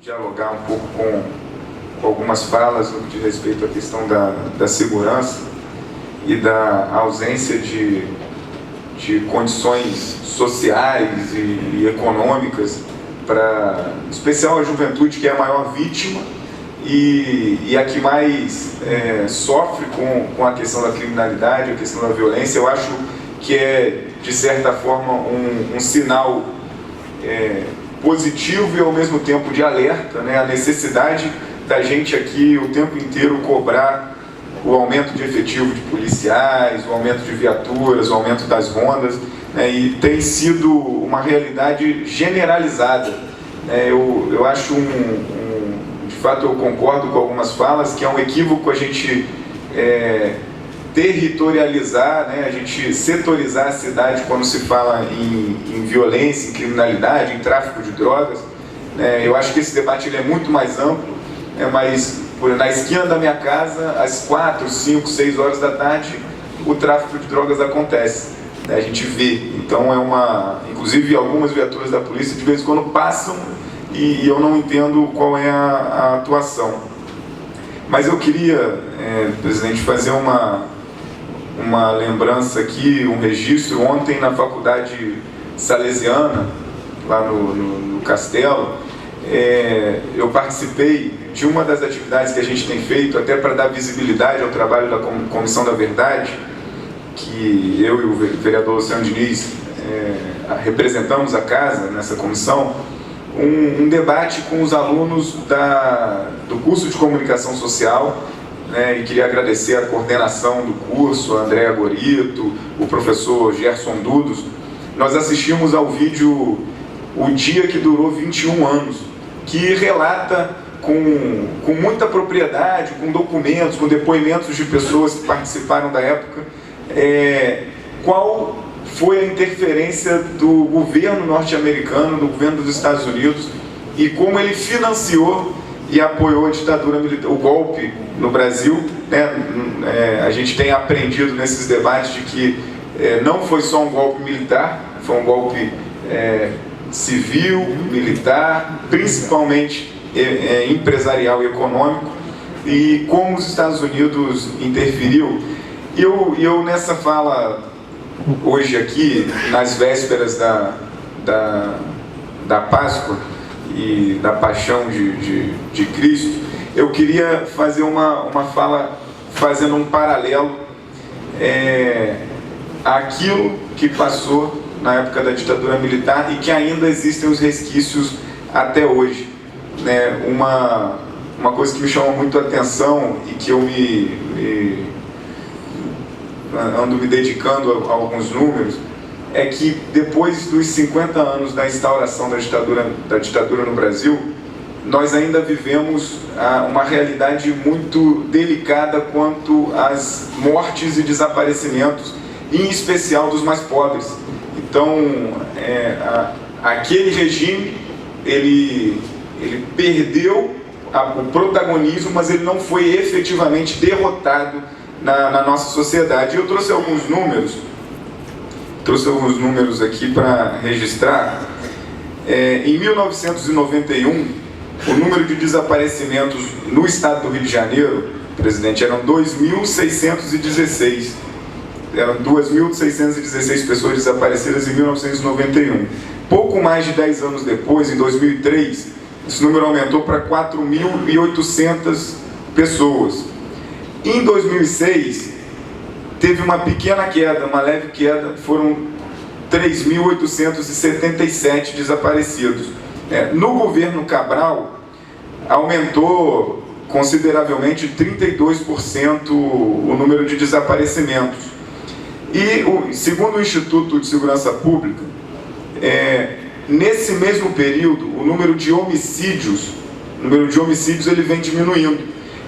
dialogar um pouco com algumas falas no que diz respeito à questão da segurança e da ausência de condições sociais e econômicas para, em especial, a juventude, que é a maior vítima e a que mais sofre com a questão da criminalidade, a questão da violência. Eu acho que é, de certa forma, um sinal positivo e ao mesmo tempo de alerta, né? A necessidade da gente aqui o tempo inteiro cobrar o aumento de efetivo de policiais, o aumento de viaturas, o aumento das rondas, né? E tem sido uma realidade generalizada, né? Eu acho de fato eu concordo com algumas falas que é um equívoco a gente territorializar, né, a gente setorizar a cidade quando se fala em violência, em criminalidade, em tráfico de drogas. Eu acho que esse debate ele é muito mais amplo, mas na esquina da minha casa, às 4, 5, 6 horas da tarde, o tráfico de drogas acontece, né, a gente vê. Então inclusive algumas viaturas da polícia de vez em quando passam e eu não entendo qual é a atuação. Mas eu queria, presidente, fazer uma lembrança aqui, um registro. Ontem na faculdade salesiana, lá no Castelo, eu participei de uma das atividades que a gente tem feito, até para dar visibilidade ao trabalho da Comissão da Verdade, que eu e o vereador Luciano Diniz representamos a casa nessa comissão, um debate com os alunos do curso de Comunicação Social, e queria agradecer a coordenação do curso, a Andréa Gorito, o professor Gerson Dudos. Nós assistimos ao vídeo O Dia que Durou 21 Anos, que relata com muita propriedade, com documentos, com depoimentos de pessoas que participaram da época, qual foi a interferência do governo norte-americano, do governo dos Estados Unidos, e como ele financiou e apoiou a ditadura militar, o golpe no Brasil, né? A gente tem aprendido nesses debates de que não foi só um golpe militar, foi um golpe civil, militar, principalmente empresarial e econômico, e como os Estados Unidos interferiu. E eu nessa fala hoje aqui, nas vésperas da Páscoa e da Paixão de Cristo, eu queria fazer uma fala fazendo um paralelo àquilo que passou na época da ditadura militar e que ainda existem os resquícios até hoje, né? Uma coisa que me chama muito a atenção e que eu ando me dedicando a alguns números, é que depois dos 50 anos da instauração da ditadura no Brasil, nós ainda vivemos uma realidade muito delicada quanto às mortes e desaparecimentos, em especial dos mais pobres. Então, aquele regime, ele perdeu o protagonismo, mas ele não foi efetivamente derrotado na nossa sociedade. Eu trouxe alguns números aqui para registrar. Em 1991, o número de desaparecimentos no estado do Rio de Janeiro, presidente, eram 2.616. Eram 2.616 pessoas desaparecidas em 1991. Pouco mais de 10 anos depois, em 2003, esse número aumentou para 4.800 pessoas. Em 2006, teve uma pequena queda, uma leve queda, foram 3.877 desaparecidos. No governo Cabral, aumentou consideravelmente 32% o número de desaparecimentos. E, segundo o Instituto de Segurança Pública, nesse mesmo período, o número de homicídios ele vem diminuindo.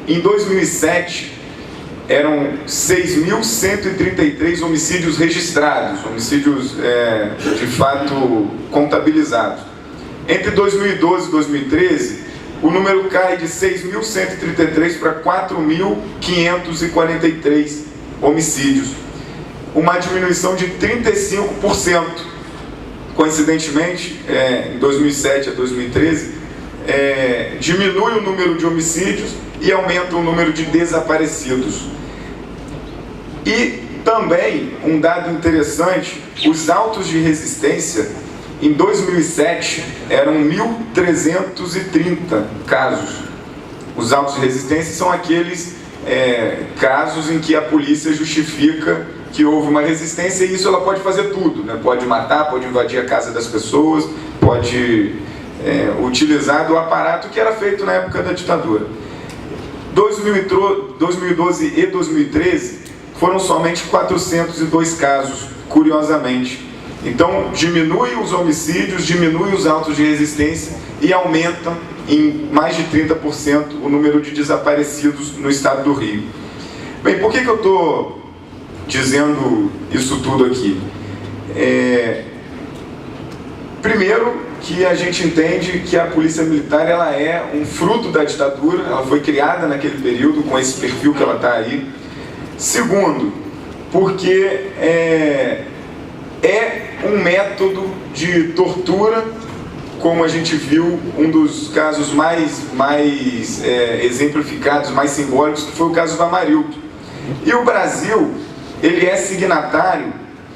Em 2007, eram 6.133 homicídios registrados, homicídios de fato contabilizados. Entre 2012 e 2013, o número cai de 6.133 para 4.543 homicídios. Uma diminuição de 35%. Coincidentemente, em 2007 a 2013, diminui o número de homicídios e aumenta o número de desaparecidos. E também, um dado interessante, os autos de resistência, em 2007, eram 1.330 casos. Os autos de resistência são aqueles casos em que a polícia justifica que houve uma resistência, e isso ela pode fazer tudo, né? Pode matar, pode invadir a casa das pessoas, pode utilizar do aparato que era feito na época da ditadura. 2012 e 2013 foram somente 402 casos, curiosamente. Então, diminui os homicídios, diminui os autos de resistência e aumenta em mais de 30% o número de desaparecidos no estado do Rio. Bem, por que eu estou dizendo isso tudo aqui? Primeiro, que a gente entende que a Polícia Militar ela é um fruto da ditadura, ela foi criada naquele período com esse perfil que ela está aí. Segundo, porque é um método de tortura, como a gente viu, um dos casos mais exemplificados, mais simbólicos, que foi o caso do Amarildo. E o Brasil, ele é signatário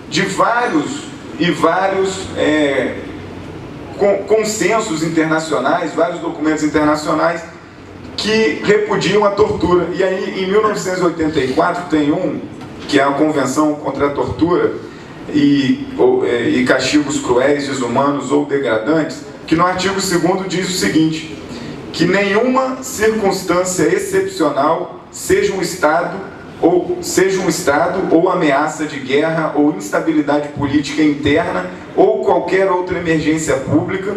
de vários consensos internacionais, vários documentos internacionais que repudiam a tortura. E aí, em 1984, tem que é a Convenção contra a Tortura e Castigos Cruéis, Desumanos ou Degradantes, que no artigo 2º diz o seguinte, que nenhuma circunstância excepcional, seja um Estado ou ameaça de guerra ou instabilidade política interna ou qualquer outra emergência pública,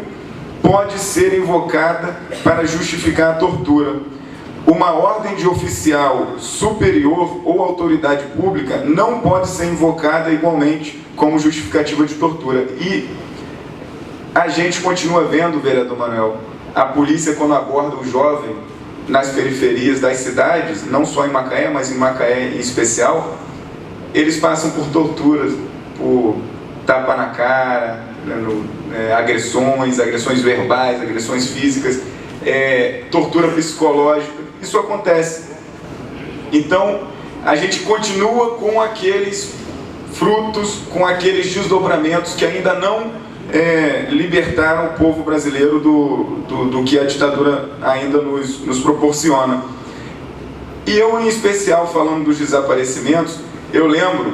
pode ser invocada para justificar a tortura. Uma ordem de oficial superior ou autoridade pública não pode ser invocada igualmente como justificativa de tortura. E a gente continua vendo, vereador Manuel, a polícia quando aborda o jovem nas periferias das cidades, não só em Macaé, mas em Macaé em especial, eles passam por torturas, por tapa na cara, agressões verbais, agressões físicas, tortura psicológica. Isso acontece. Então, a gente continua com aqueles frutos, com aqueles desdobramentos que ainda não libertaram o povo brasileiro do que a ditadura ainda nos proporciona. E eu, em especial, falando dos desaparecimentos, eu lembro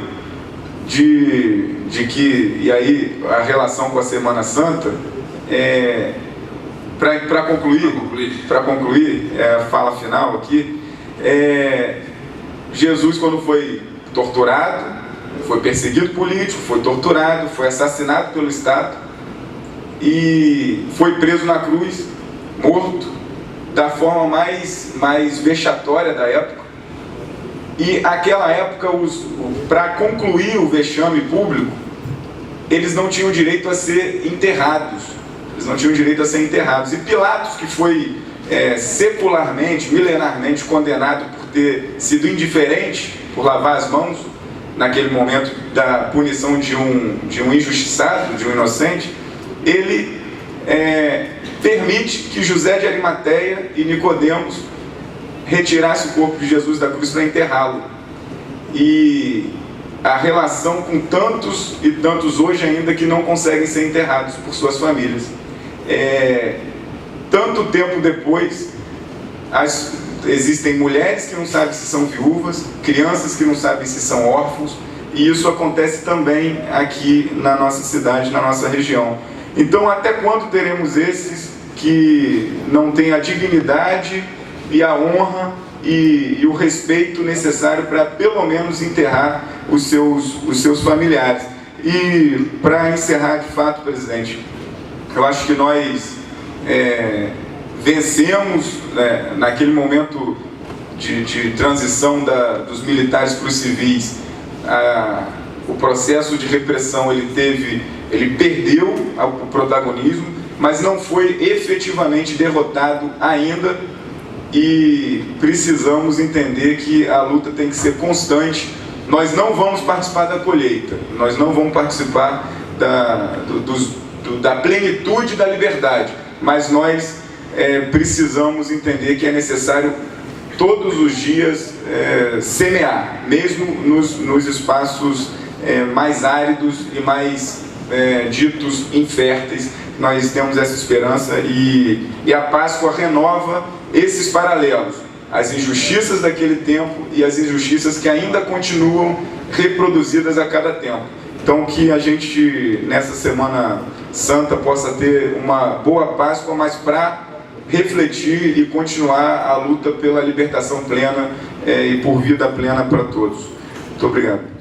de que, e aí a relação com a Semana Santa, para concluir a fala final aqui, Jesus, quando foi torturado, foi perseguido político, foi torturado, foi assassinado pelo Estado e foi preso na cruz, morto, da forma mais vexatória da época. E aquela época, para concluir o vexame público, eles não tinham direito a ser enterrados. Eles não tinham direito a ser enterrados. E Pilatos, que foi secularmente, milenarmente condenado por ter sido indiferente, por lavar as mãos, naquele momento da punição de um injustiçado, de um inocente, ele permite que José de Arimateia e Nicodemos retirassem o corpo de Jesus da cruz para enterrá-lo. E a relação com tantos e tantos hoje ainda que não conseguem ser enterrados por suas famílias. Tanto tempo depois, existem mulheres que não sabem se são viúvas, crianças que não sabem se são órfãos, e isso acontece também aqui na nossa cidade, na nossa região. Então, até quando teremos esses que não têm a dignidade e a honra e o respeito necessário para, pelo menos, enterrar os seus familiares? E, para encerrar, de fato, presidente, eu acho que nós vencemos, naquele momento de transição dos militares para os civis, o processo de repressão ele perdeu o protagonismo, mas não foi efetivamente derrotado ainda, e precisamos entender que a luta tem que ser constante. Nós não vamos participar da colheita, nós não vamos participar da plenitude da liberdade, mas nós precisamos entender que é necessário todos os dias semear, mesmo nos espaços mais áridos e mais ditos inférteis. Nós temos essa esperança e a Páscoa renova esses paralelos, as injustiças daquele tempo e as injustiças que ainda continuam reproduzidas a cada tempo. Então, que a gente, nessa Semana Santa, possa ter uma boa Páscoa, mas para refletir e continuar a luta pela libertação plena e por vida plena para todos. Muito obrigado.